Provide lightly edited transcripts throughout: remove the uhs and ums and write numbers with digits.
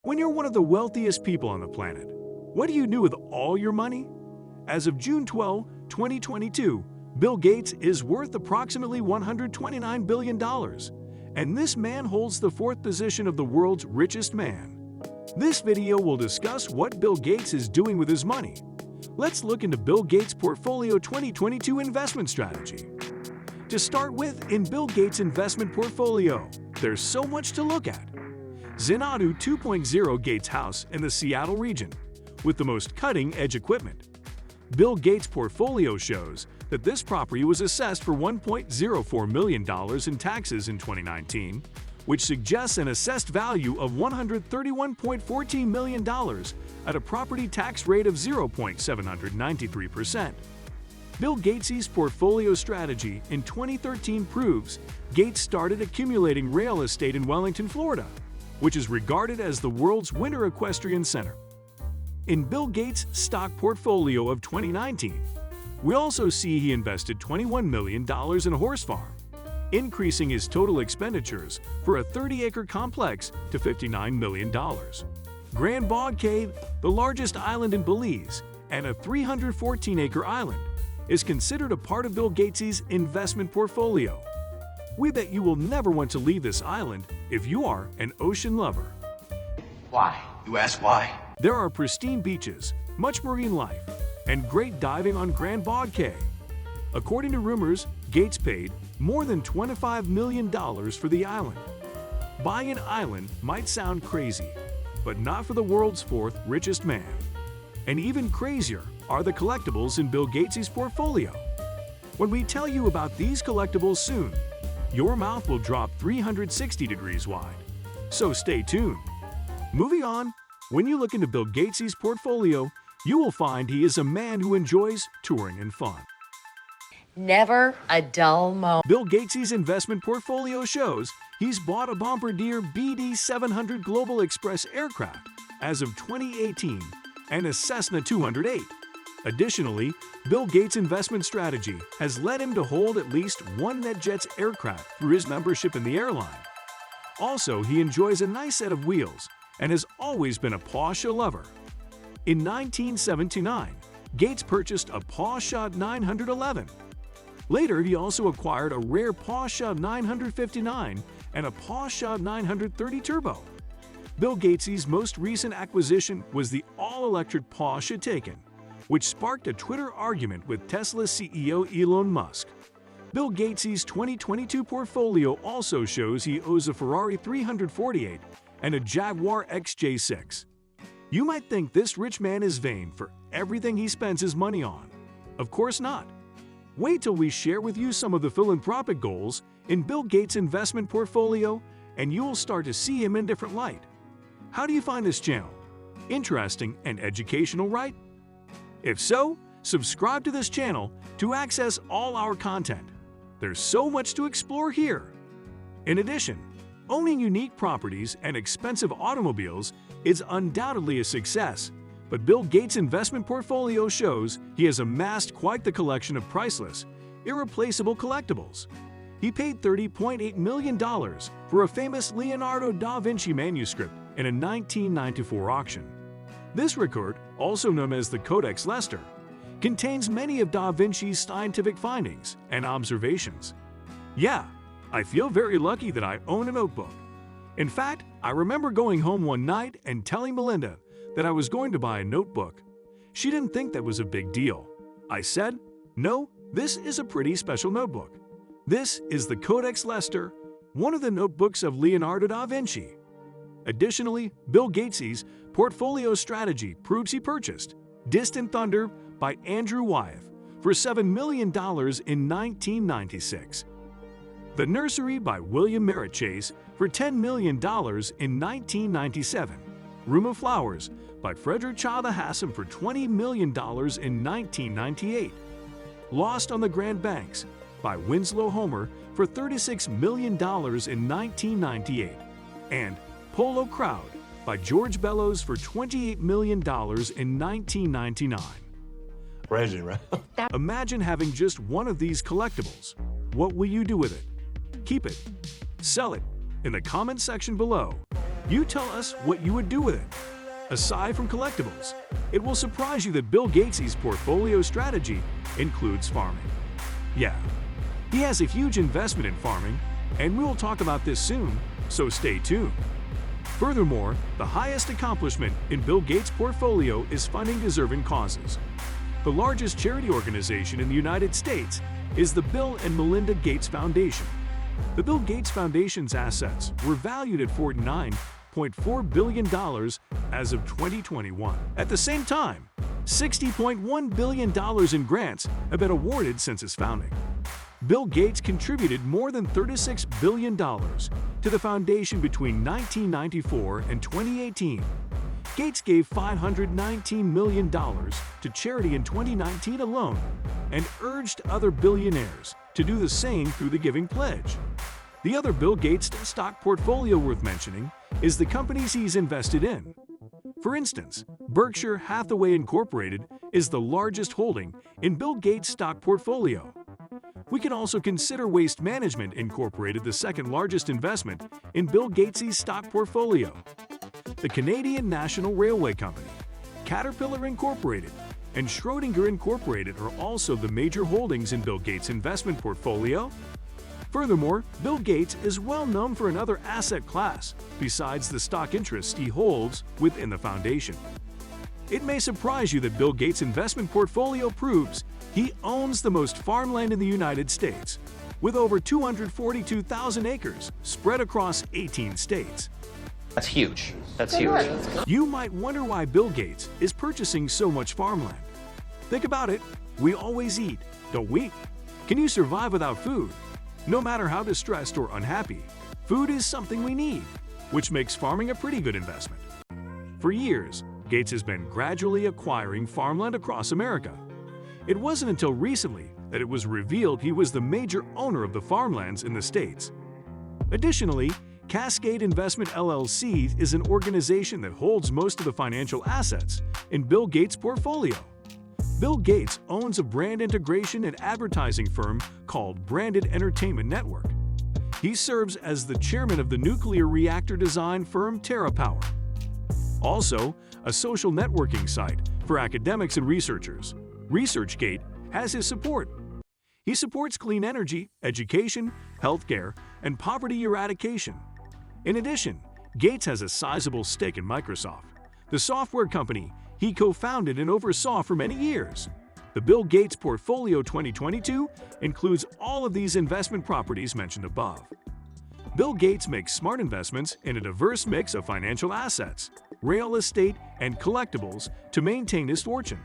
When you're one of the wealthiest people on the planet, what do you do with all your money? As of June 12, 2022, Bill Gates is worth approximately $129 billion, and this man holds the fourth position of the world's richest man. This video will discuss what Bill Gates is doing with his money. Let's look into Bill Gates' Portfolio 2022 investment strategy. To start with, in Bill Gates' investment portfolio, there's so much to look at. Xanadu 2.0 Gates House in the Seattle region, with the most cutting-edge equipment. Bill Gates' portfolio shows that this property was assessed for $1.04 million in taxes in 2019, which suggests an assessed value of $131.14 million at a property tax rate of 0.793%. Bill Gates' portfolio strategy in 2013 proves Gates started accumulating real estate in Wellington, Florida, which is regarded as the world's winter equestrian center. In Bill Gates' stock portfolio of 2019, we also see he invested $21 million in a horse farm, increasing his total expenditures for a 30-acre complex to $59 million. Grand Bog Cave, the largest island in Belize, and a 314-acre island, is considered a part of Bill Gates' investment portfolio. We bet you will never want to leave this island if you are an ocean lover. Why? You ask why? There are pristine beaches, much marine life, and great diving on Grand Bog Cave. According to rumors, Gates paid more than $25 million for the island. Buying an island might sound crazy, but not for the world's fourth richest man. And even crazier are the collectibles in Bill Gates' portfolio. When we tell you about these collectibles soon, your mouth will drop 360 degrees wide. So stay tuned. Moving on, when you look into Bill Gates' portfolio, you will find he is a man who enjoys touring and fun. Never a dull moment. Bill Gates' investment portfolio shows he's bought a Bombardier BD-700 Global Express aircraft as of 2018 and a Cessna 208. Additionally, Bill Gates' investment strategy has led him to hold at least one NetJets aircraft through his membership in the airline. Also, he enjoys a nice set of wheels and has always been a Porsche lover. In 1979, Gates purchased a Porsche 911. Later, he also acquired a rare Porsche 959 and a Porsche 930 Turbo. Bill Gates' most recent acquisition was the all-electric Porsche Taycan, which sparked a Twitter argument with Tesla CEO Elon Musk. Bill Gates' 2022 portfolio also shows he owns a Ferrari 348 and a Jaguar XJ6. You might think this rich man is vain for everything he spends his money on. Of course not. Wait till we share with you some of the philanthropic goals in Bill Gates' investment portfolio, and you will start to see him in different light. How do you find this channel? Interesting and educational, right? If so, subscribe to this channel to access all our content. There's so much to explore here. In addition, owning unique properties and expensive automobiles is undoubtedly a success, but Bill Gates' investment portfolio shows he has amassed quite the collection of priceless, irreplaceable collectibles. He paid $30.8 million for a famous Leonardo da Vinci manuscript in a 1994 auction. This record, also known as the Codex Leicester, contains many of da Vinci's scientific findings and observations. Yeah, I feel very lucky that I own a notebook. In fact, I remember going home one night and telling Melinda that I was going to buy a notebook. She didn't think that was a big deal. I said, "No, this is a pretty special notebook. This is the Codex Leicester, one of the notebooks of Leonardo da Vinci." Additionally, Bill Gates' portfolio strategy proves he purchased Distant Thunder by Andrew Wyeth for $7 million in 1996. The Nursery by William Merritt Chase for $10 million in 1997. Room of Flowers by Frederick Childe Hassam for $20 million in 1998. Lost on the Grand Banks by Winslow Homer for $36 million in 1998. And Polo Crowd by George Bellows for $28 million in 1999. Crazy, right? Imagine having just one of these collectibles. What will you do with it? Keep it, sell it, in the comment section below. You tell us what you would do with it. Aside from collectibles, it will surprise you that Bill Gates' portfolio strategy includes farming. Yeah, he has a huge investment in farming, and we'll talk about this soon, so stay tuned. Furthermore, the highest accomplishment in Bill Gates' portfolio is funding deserving causes. The largest charity organization in the United States is the Bill and Melinda Gates Foundation. The Bill Gates Foundation's assets were valued at $49.4 billion as of 2021. At the same time, $60.1 billion in grants have been awarded since its founding. Bill Gates contributed more than $36 billion to the foundation between 1994 and 2018. Gates gave $519 million to charity in 2019 alone and urged other billionaires to do the same through the Giving Pledge. The other Bill Gates stock portfolio worth mentioning is the companies he's invested in. For instance, Berkshire Hathaway Incorporated is the largest holding in Bill Gates' stock portfolio. We can also consider Waste Management Incorporated the second largest investment in Bill Gates' stock portfolio. The Canadian National Railway Company, Caterpillar Incorporated, and Schrödinger Incorporated are also the major holdings in Bill Gates' investment portfolio. Furthermore, Bill Gates is well known for another asset class besides the stock interests he holds within the foundation. It may surprise you that Bill Gates' investment portfolio proves he owns the most farmland in the United States, with over 242,000 acres spread across 18 states. That's huge. That's huge. You might wonder why Bill Gates is purchasing so much farmland. Think about it. We always eat, don't we? Can you survive without food? No matter how distressed or unhappy, food is something we need, which makes farming a pretty good investment. For years, Gates has been gradually acquiring farmland across America. It wasn't until recently that it was revealed he was the major owner of the farmlands in the States. Additionally, Cascade Investment LLC is an organization that holds most of the financial assets in Bill Gates' portfolio. Bill Gates owns a brand integration and advertising firm called Branded Entertainment Network. He serves as the chairman of the nuclear reactor design firm TerraPower. Also, a social networking site for academics and researchers, ResearchGate has his support. He supports clean energy, education, healthcare, and poverty eradication. In addition, Gates has a sizable stake in Microsoft, the software company he co-founded and oversaw for many years. The Bill Gates Portfolio 2022 includes all of these investment properties mentioned above. Bill Gates makes smart investments in a diverse mix of financial assets, real estate, and collectibles to maintain his fortune.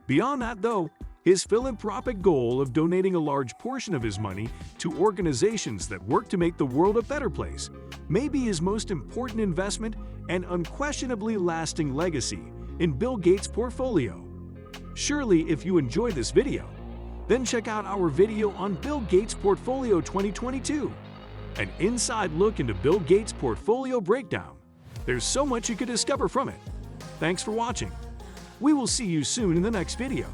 Beyond that, though, his philanthropic goal of donating a large portion of his money to organizations that work to make the world a better place may be his most important investment and unquestionably lasting legacy in Bill Gates' portfolio. Surely, if you enjoyed this video, then check out our video on Bill Gates Portfolio 2022, an inside look into Bill Gates' portfolio breakdown. There's so much you could discover from it. Thanks for watching. We will see you soon in the next video.